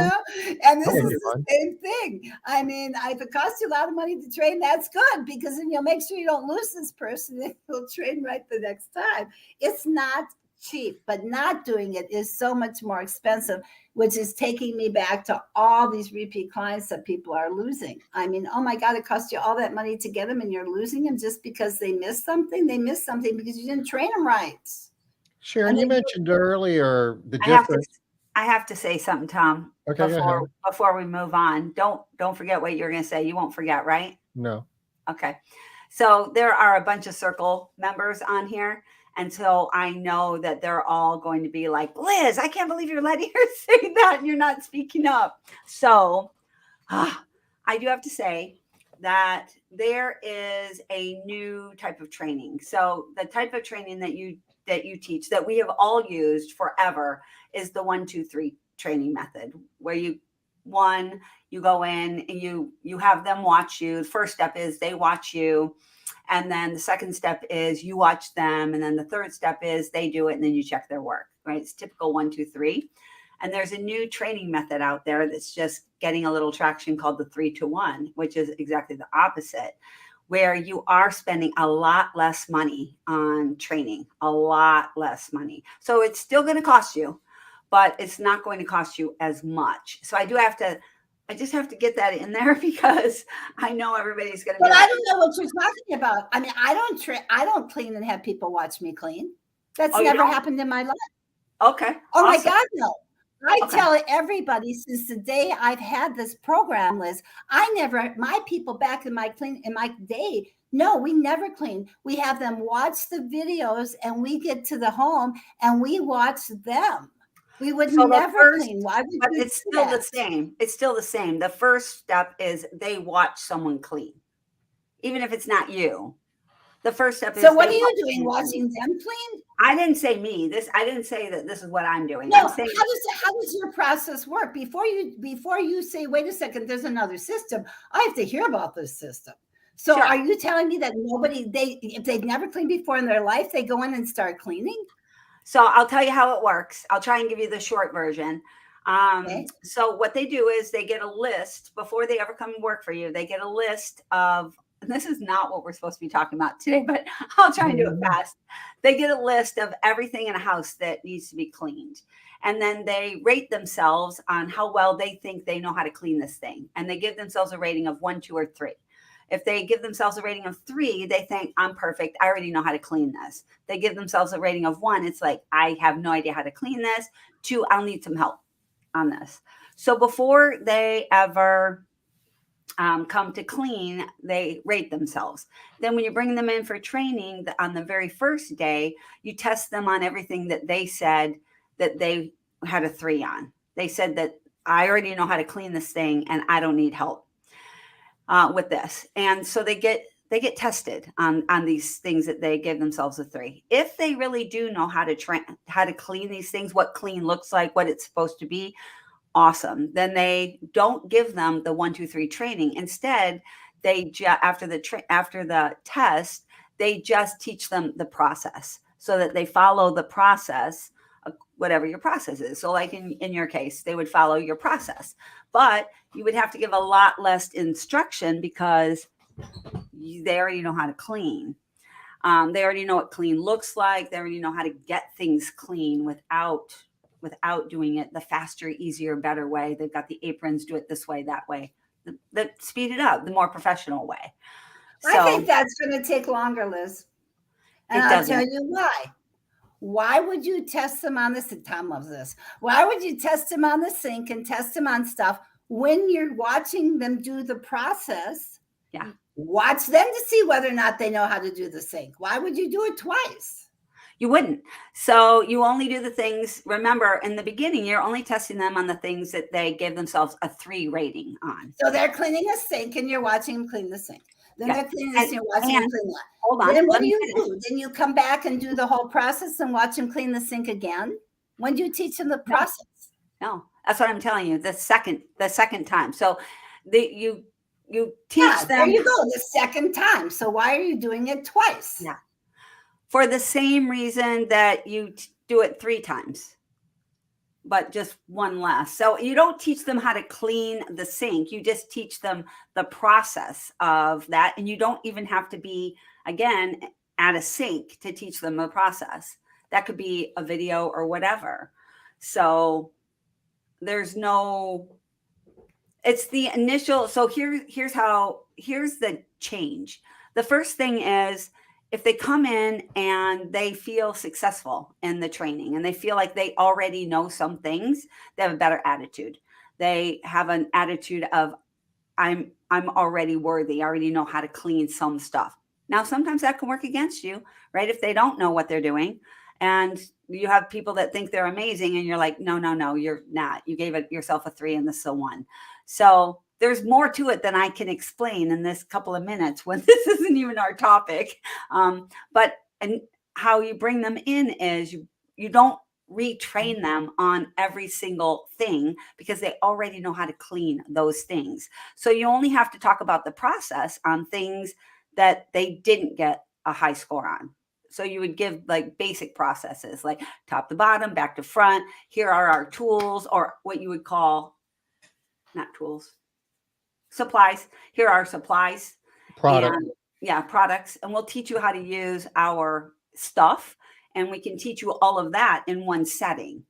C: this is the same thing. I mean, if it costs you a lot of money to train, that's good, because then you'll make sure you don't lose this person and you'll train right the next time. It's not cheap, but not doing it is so much more expensive, which is taking me back to all these repeat clients that people are losing. I mean, oh my God, it cost you all that money to get them, and you're losing them just because they missed something. They missed something because you didn't train them right.
A: Sharon, you mentioned earlier the difference.
B: I have to say something, Tom.
A: Okay,
B: before we move on. Don't forget what you're going to say. You won't forget, right?
A: No.
B: Okay. So there are a bunch of Circle members on here. And so I know that they're all going to be like, Liz, I can't believe you're letting her say that and you're not speaking up. So I do have to say that there is a new type of training. So the type of training that you teach, that we have all used forever, is the 1, 2, 3 training method, where you go in and you have them watch you. The first step is they watch you. And then the second step is you watch them. And then the third step is they do it, and then you check their work, right? It's typical 1, 2, 3. And there's a new training method out there that's just getting a little traction called the 3-to-1, which is exactly the opposite, where you are spending a lot less money on training, a lot less money. So it's still going to cost you, but it's not going to cost you as much. So I just have to get that in there because I know everybody's going to be
C: But
B: like,
C: I don't know what you're talking about. I mean, I don't clean and have people watch me clean. That's
B: Oh, you
C: never
B: don't?
C: happened in my life.
B: okay.
C: Oh my
B: awesome.
C: God, no. I
B: Okay.
C: tell everybody since the day I've had this program, Liz, my people back in my day, no, we never clean. We have them watch the videos and we get to the home and we watch them. We would
B: So the
C: never
B: first-
C: clean. Why would
B: But
C: you
B: it's
C: do
B: still the
C: that?
B: same. It's still the same. The first step is they watch someone clean, even if it's not you. The first step is
C: So what are
B: they
C: you
B: watch
C: doing?
B: someone clean.
C: Watching them clean?
B: I didn't say me. I didn't say that this is what I'm doing.
C: No,
B: I'm saying
C: how does your process work? Before you say, wait a second, there's another system, I have to hear about this system. So
B: Sure.
C: are you telling me that if they've never cleaned before in their life, they go in and start cleaning?
B: So I'll tell you how it works. I'll try and give you the short version.
C: Okay.
B: So what they do is they get a list before they ever come and work for you. They get a list of, and this is not what we're supposed to be talking about today, but I'll try and do it fast. They get a list of everything in a house that needs to be cleaned. And then they rate themselves on how well they think they know how to clean this thing. And they give themselves a rating of 1, 2, or 3. If they give themselves a rating of 3, they think I'm perfect. I already know how to clean this. They give themselves a rating of 1. It's like, I have no idea how to clean this. 2, I'll need some help on this. So before they ever come to clean, they rate themselves. Then when you bring them in for training on the very first day, you test them on everything that they said that they had a 3 on. They said that I already know how to clean this thing and I don't need help with this. And so they get tested on these things that they give themselves a 3. If they really do know how to clean these things, what clean looks like, what it's supposed to be, awesome. Then they don't give them the 1, 2, 3 training. Instead, they after the test, they just teach them the process so that they follow the process, whatever your process is. So like in your case, they would follow your process, but you would have to give a lot less instruction because they already know how to clean. They already know what clean looks like. They already know how to get things clean without doing it the faster, easier, better way. They've got the aprons, do it this way, that way, that speed it up, the more professional way. So
C: I think that's going to take longer, Liz. And I'll tell you why. Why would you test them on this? And Tom loves this. Why would you test them on the sink and test them on stuff when you're watching them do the process?
B: Yeah.
C: Watch them to see whether or not they know how to do the sink. Why would you do it twice?
B: You wouldn't. So you only do the things, remember, in the beginning, you're only testing them on the things that they give themselves a 3 rating on.
C: So they're cleaning a sink and you're watching them clean the sink. Then they're cleaning this and you're watching them clean that.
B: Hold on.
C: Then what do you do? Then you come back and do the whole process and watch them clean the sink again? When do you teach them the process?
B: No, that's what I'm telling you. The second time. So you teach them.
C: There you go. The second time. So why are you doing it twice?
B: Yeah. For the same reason that you do it 3 times, but just 1 less. So you don't teach them how to clean the sink. You just teach them the process of that. And you don't even have to be, again, at a sink to teach them the process. That could be a video or whatever. So there's no, it's the initial. So here's the change. The first thing is, if they come in and they feel successful in the training and they feel like they already know some things, they have a better attitude. They have an attitude of, I'm already worthy. I already know how to clean some stuff. Now, sometimes that can work against you, right? If they don't know what they're doing and you have people that think they're amazing and you're like, no, you're not. You gave yourself a 3 and this is a 1. So there's more to it than I can explain in this couple of minutes when this isn't even our topic. But how you bring them in is you don't retrain them on every single thing because they already know how to clean those things. So you only have to talk about the process on things that they didn't get a high score on. So you would give like basic processes, like top to bottom, back to front. Here are our tools, or what you would call, not tools, supplies. Here are supplies.
A: Product.
B: And yeah, products. And we'll teach you how to use our stuff. And we can teach you all of that in one setting.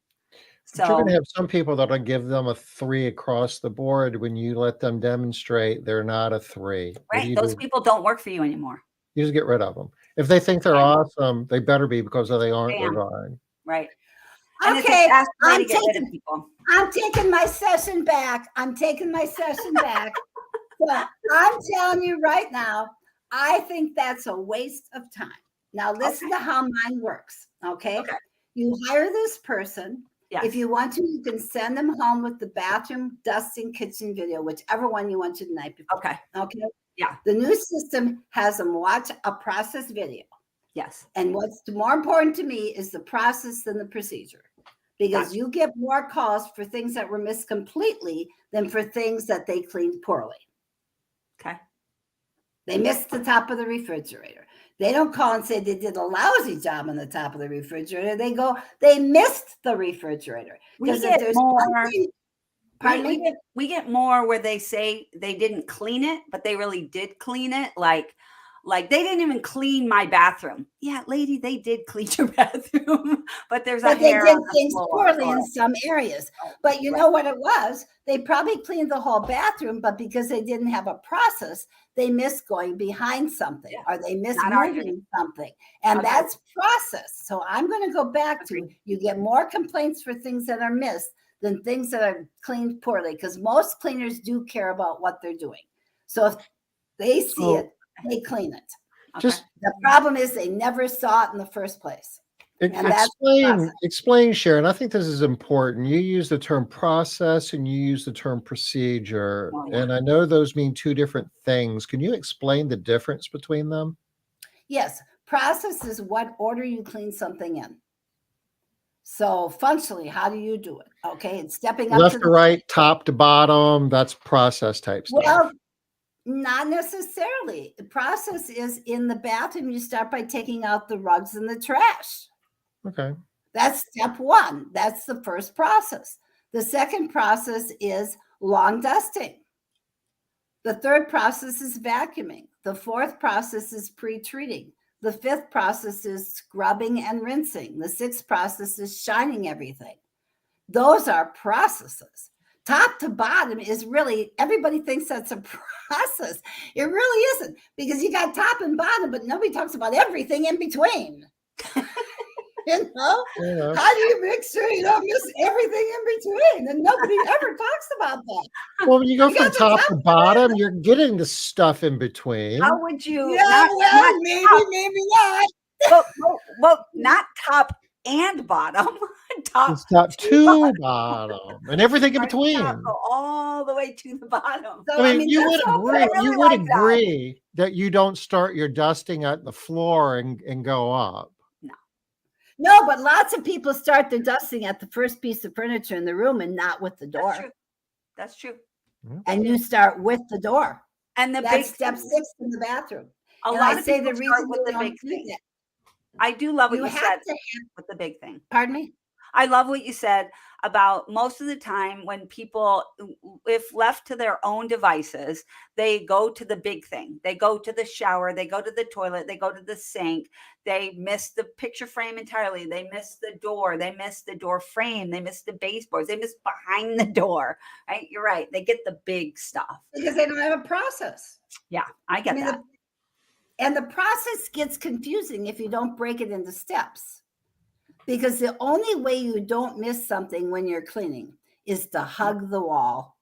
A: But you're going to
B: So
A: have some people that'll give them a 3 across the board. When you let them demonstrate, they're not a 3. What do
B: right,
A: you
B: those
A: do?
B: people don't work for you anymore.
A: You just get rid of them. If they think they're
B: Right.
A: awesome, they better be, because if they aren't, they're
B: Damn.
A: gone.
B: Right. And it's
C: Okay,
B: a fast way
C: I'm
B: to get rid
C: taking-
B: of people.
C: I'm taking my session back. So I'm telling you right now, I think that's a waste of time. Now listen to how mine works. Okay. You hire this person.
B: Yes.
C: If you want to, you can send them home with the bathroom, dusting, kitchen video, whichever one you want to the night before.
B: Okay.
C: Okay.
B: Yeah.
C: The new system has them watch a process video.
B: Yes.
C: And what's more important to me is the process than the procedure, because you get more calls for things that were missed completely than for things that they cleaned poorly.
B: Okay.
C: They missed the top of the refrigerator. They don't call and say they did a lousy job on the top of the refrigerator. They go, they missed the refrigerator.
B: We get more.
C: Pardon me?
B: We get more where they say they didn't clean it, but they really did clean it. Like they didn't even clean my bathroom. Yeah, lady, they did clean your bathroom, but there's a hair.
C: They did
B: on the
C: things
B: floor.
C: poorly in some areas. But you know what it was? They probably cleaned the whole bathroom, but because they didn't have a process, they missed going behind something, or they missed moving something. And that's process. So I'm going to go back to, you get more complaints for things that are missed than things that are cleaned poorly, because most cleaners do care about what they're doing. So if they see it, they clean it.
A: Just
C: the problem is they never saw it in the first place.
A: Explain, Sharon. I think this is important. You use the term process and you use the term procedure. And I know those mean 2 different things. Can you explain the difference between them?
C: Yes. Process is what order you clean something in. So functionally, how do you do it? Okay. It's stepping up
A: left to right, top to bottom. That's process type stuff.
C: Well, not necessarily. The process is in the bathroom. You start by taking out the rugs and the trash.
A: Okay.
C: That's step 1. That's the first process. The second process is long dusting. The third process is vacuuming. The fourth process is pre-treating. The fifth process is scrubbing and rinsing. The sixth process is shining everything. Those are processes. Top to bottom is really, everybody thinks that's a process. It really isn't, because you got top and bottom, but nobody talks about everything in between. You know? Yeah. How do you make sure you don't miss everything in between? And nobody ever talks about that.
A: Well, when you go from top to bottom, you're getting the stuff in between.
B: How would you?
C: Yeah, well, maybe not.
B: Well, not top and bottom.
A: Top to bottom, and everything in between.
B: Go all the way to the bottom.
A: So, I mean, you would agree. You would agree that you don't start your dusting at the floor and go up.
C: No, but lots of people start their dusting at the first piece of furniture in the room and not with the door.
B: That's true.
C: And you start with the door.
B: And
C: that's step 6 in the bathroom.
B: A lot of people start with the big thing. I do love what you said with the big thing.
C: Pardon me?
B: I love what you said about most of the time when people, if left to their own devices, they go to the big thing. They go to the shower, they go to the toilet, they go to the sink, they miss the picture frame entirely, they miss the door, they miss the door frame, they miss the baseboards, they miss behind the door, right? You're right. They get the big stuff.
C: Because they don't have a process.
B: Yeah, I get that.
C: And the process gets confusing if you don't break it into steps. Because the only way you don't miss something when you're cleaning is to hug the wall.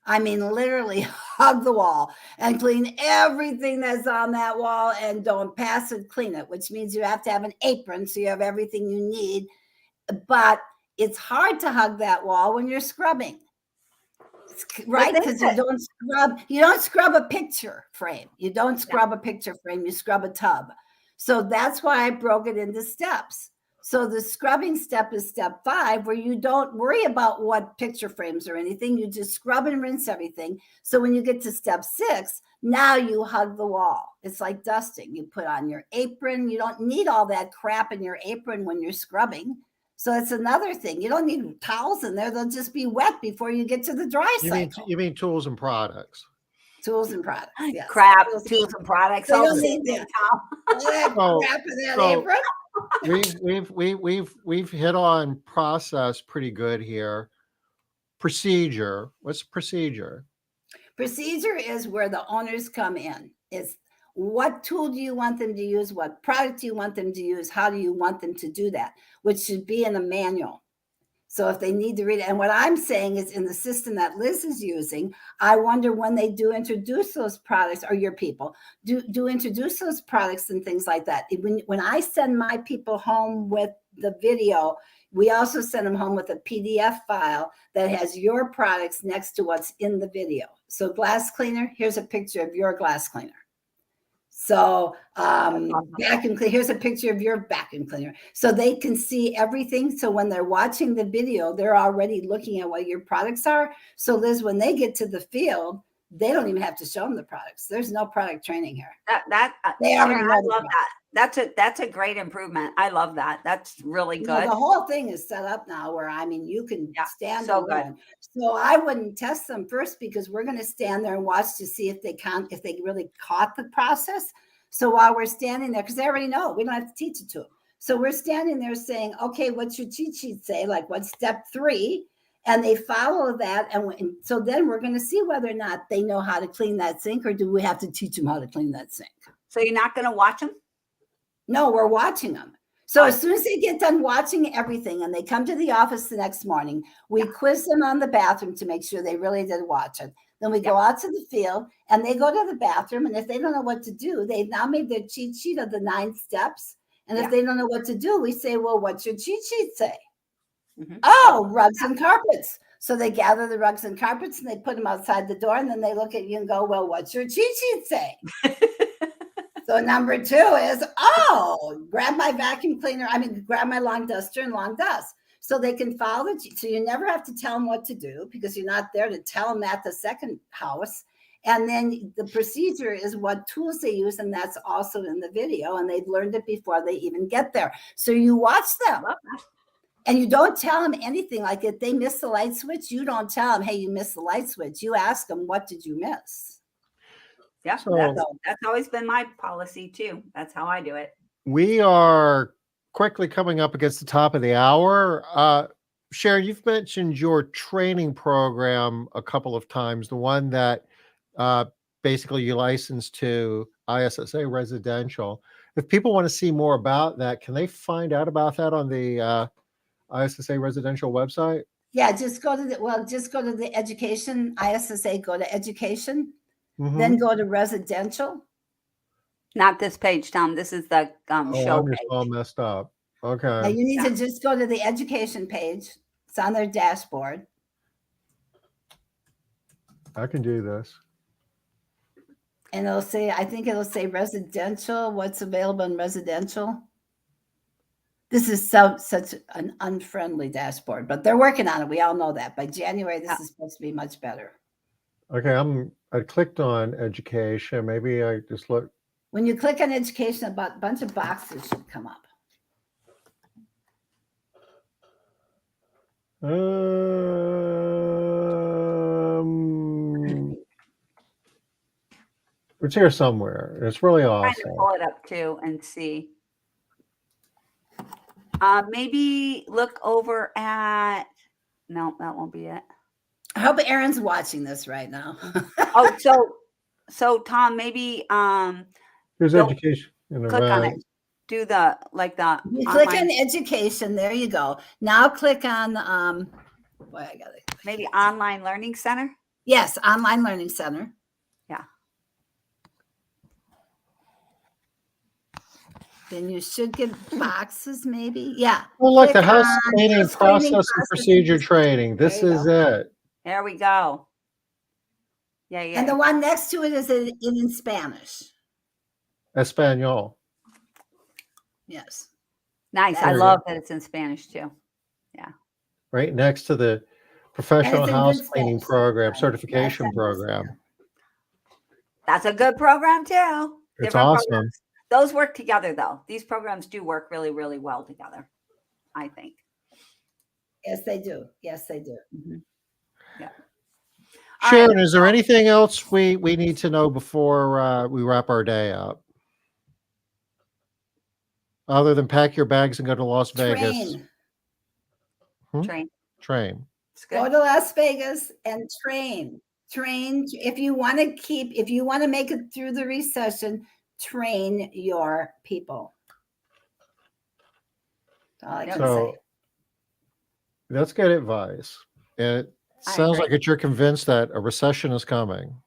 C: I mean, literally hug the wall and clean everything that's on that wall, and don't pass it, clean it, which means you have to have an apron so you have everything you need. But it's hard to hug that wall when you're scrubbing. Right? Because you don't scrub a picture frame. You don't scrub a picture frame, you scrub a tub. So that's why I broke it into steps. So the scrubbing step is step 5, where you don't worry about what picture frames or anything. You just scrub and rinse everything. So when you get to step 6, now you hug the wall. It's like dusting. You put on your apron. You don't need all that crap in your apron when you're scrubbing. So it's another thing. You don't need towels in there. They'll just be wet before you get to the dry cycle.
A: You mean tools and products?
C: Tools and products. Yes.
B: Crap, tools and products.
C: So
B: all
C: you'll
B: the
C: need
B: same
C: that.
B: Tom.
C: All that
A: So-
C: crap in that
A: so-
C: apron.
A: We've hit on process pretty good here. Procedure. What's procedure?
C: Procedure is where the owners come in. It's what tool do you want them to use? What product do you want them to use? How do you want them to do that? Which should be in a manual. So if they need to read it, and what I'm saying is in the system that Liz is using, I wonder when they do introduce those products, or your people do introduce those products and things like that. When I send my people home with the video, we also send them home with a PDF file that has your products next to what's in the video. So glass cleaner, here's a picture of your glass cleaner. So vacuum cleaner, here's a picture of your vacuum cleaner. So they can see everything. So when they're watching the video, they're already looking at what your products are. So Liz, when they get to the field, they don't even have to show them the products. There's no product training here. They already
B: Sharon,
C: know
B: I
C: the
B: love
C: product.
B: that. That's a great improvement. I love that. That's really
C: You
B: good.
C: know, the whole thing is set up now where, I mean, you can stand
B: so good.
C: alone. So I wouldn't test them first, because we're going to stand there and watch to see if they really caught the process. So while we're standing there, because they already know, we don't have to teach it to them. So we're standing there saying, okay, what's your cheat sheet say? Like, what's step 3? And they follow that. And so then we're going to see whether or not they know how to clean that sink, or do we have to teach them how to clean that sink?
B: So you're not going to watch them?
C: No, we're watching them. So as soon as they get done watching everything and they come to the office the next morning, we quiz them on the bathroom to make sure they really did watch it. Then we go out to the field and they go to the bathroom. And if they don't know what to do, they've now made their cheat sheet of the 9 steps. And if they don't know what to do, we say, well, what's your cheat sheet say?
B: Mhm.
C: Oh, rugs and carpets. So they gather the rugs and carpets and they put them outside the door. And then they look at you and go, well, what's your cheat sheet say? So number 2 is, grab my vacuum cleaner. Grab my long duster and long dust. So they can follow it. So you never have to tell them what to do, because you're not there to tell them at the second house. And then the procedure is what tools they use. And that's also in the video. And they've learned it before they even get there. So you watch them. And you don't tell them anything. Like if they miss the light switch, you don't tell them, hey, you missed the light switch. You ask them, what did you miss?
B: Yeah,
A: So-
B: that's always been my policy too. That's how I do it.
A: We are quickly coming up against the top of the hour. Sharon, you've mentioned your training program a couple of times, the one that basically you license to ISSA Residential. If people want to see more about that, can they find out about that on the ISSA Residential website?
C: Yeah, just go to the education, ISSA, go to education,
A: Mhm.
C: then go to residential.
B: Not this page, Tom. This is the show
A: I'm just
B: page.
A: all messed up.
C: Now
A: Okay.
C: you need to just go to the education page. It's on their dashboard.
A: I can do this.
C: And it'll say, I think it'll say residential, what's available in residential. This is such an unfriendly dashboard, but they're working on it. We all know that. By January, this is supposed to be much better.
A: Okay, I clicked on education. Maybe I just look.
C: When you click on education, a bunch of boxes should come up.
A: It's here somewhere. It's really
B: Trying
A: awesome.
B: to pull it up too and see. Maybe look over at. No, that won't be it.
C: I hope Aaron's watching this right now.
B: Oh, so Tom, maybe
A: Here's
B: don't
A: education. And
B: click on it.
A: events.
B: Do the
C: You click
B: online-
C: on education. There you go. Now click on boy, I got it.
B: maybe online learning center.
C: Yes, online learning center.
B: Yeah.
C: Then you should get boxes, maybe. Yeah.
A: Oh, look, the
C: Click
A: house
C: on
A: cleaning
C: house cleaning
A: process and
C: process and
A: procedure training. This
C: There you
A: is
C: go.
A: it.
B: There we go. Yeah.
C: And the one next to it is in Spanish.
A: Espanol.
C: Yes.
B: Nice. I
A: Period.
B: love that it's in Spanish too.
A: Right next to the
C: And
A: professional
C: it's in
A: house
C: good
A: cleaning
C: Spanish.
A: program,
C: Yes,
A: certification
C: I
A: program.
C: understand.
B: That's a good program too.
A: It's
B: Different
A: awesome.
B: programs. Those work together though. These programs do work really, really well together, I think.
C: Yes, they do. Yes, they do.
B: Mhm. Yeah. All right.
A: Sharon, is there anything else we need to know before we wrap our day up? Other than pack your bags and go to Las Vegas.
C: Train.
B: Train.
A: Train.
B: It's
C: Go
B: good.
C: to Las Vegas and train. Train. If you want to make it through the recession, train your people. That's all I
B: Yep.
C: can say.
A: So that's good advice. And it
B: I
A: sounds
B: agree.
A: like you're convinced that a recession is coming.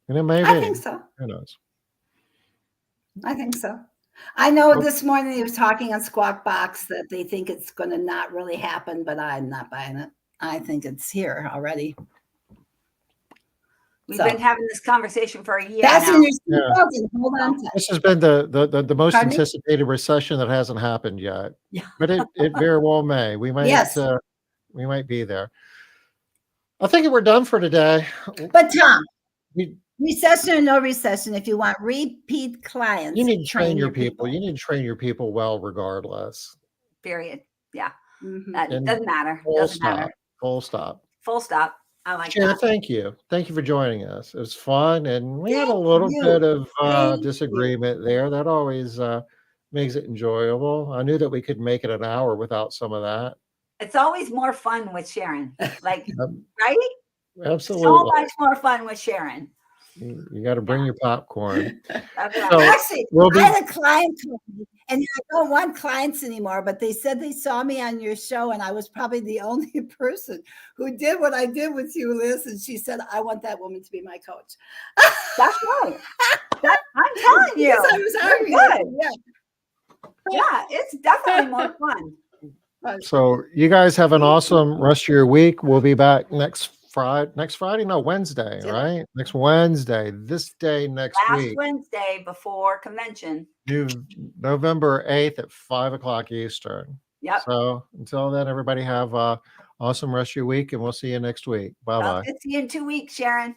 A: And it may
C: I
A: be.
C: think so.
A: Who knows?
C: I think so. I know
A: Oh.
C: this morning he was talking on Squawk Box that they think it's going to not really happen, but I'm not buying it. I think it's here already.
B: We've
C: So
B: been having this conversation for a year
C: that's
B: now.
C: in your
A: Yeah.
C: seatbelt and hold on to it.
A: This has been the most
C: Pardon me?
A: anticipated recession that hasn't happened yet.
B: Yeah.
A: But it very well may. We might
C: Yes.
A: we might be there. I think we're done for today.
C: But Tom,
A: We-
C: recession or no recession, if you want repeat clients,
A: You need to train your people. You need to train your people well regardless.
B: Period. Yeah.
C: Mhm.
B: That
A: And
B: doesn't matter.
A: Full
B: Doesn't
A: stop.
B: matter.
A: Full stop.
B: Full stop. I like
A: Sharon,
B: that.
A: thank you. Thank you for joining us. It was fun, and we had a
C: Thank
A: little
C: you.
A: bit of
C: Thank you.
A: disagreement there. That always makes it enjoyable. I knew that we could make it an hour without some of that.
B: It's always more fun with Sharon. Like, right? So
A: Absolutely.
B: much more fun with Sharon.
A: You got to bring your popcorn.
B: That's right.
A: So
C: Actually,
A: we'll be
C: I had a client call me, and I don't want clients anymore, but they said they saw me on your show, and I was probably the only person who did what I did with you, Liz. And she said, I want that woman to be my coach.
B: That's right. I'm telling you.
C: Because I was
B: You're
C: arguing.
B: good. Yeah, it's definitely more fun.
A: So you guys have an awesome rest of your week. We'll be back next Friday? No, Wednesday,
C: Yeah.
A: right? Next Wednesday. This day next
B: Last
A: week.
B: Wednesday before convention.
A: November 8th at 5:00 Eastern.
B: Yep.
A: So until then, everybody have a awesome rest of your week, and we'll see you next week. Bye-bye.
B: I'll see you in 2 weeks, Sharon.